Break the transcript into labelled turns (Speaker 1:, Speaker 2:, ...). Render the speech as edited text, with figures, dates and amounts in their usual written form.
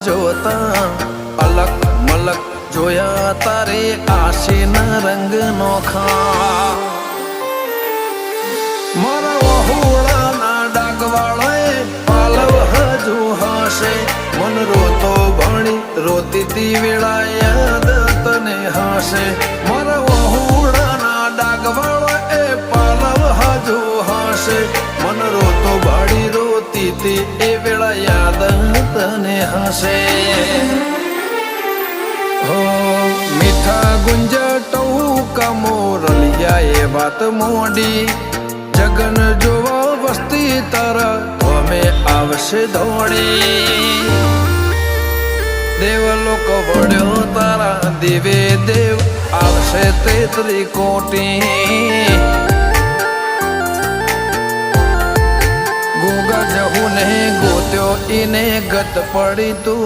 Speaker 1: જોતા અલક મલક જોયા તારે આશીના રંગ નોખા મારા વહુળાના ડાગવાળાએ પાલવ હજુ હશે મન રોતો ભણી રોતી તી વેળા યાદ તને હશે મારા વહુળાના ડાગવાળાએ પાલવ હજુ હશે મન રોતો ભાડી રોતી તી એ વેળા યાદ તને હશે હો મીઠા ગુંજા ટહુકા મોરલિયા એ વાત મોડી જગન જોવા વસ્તી તારા અમે આવશે દોડી દેવલોક વળ્યો તારા દેવે દેવ આવશે તેત્રી કોટી ગોગા જહુ ને ગોત્યો ઈને ગત પડી તું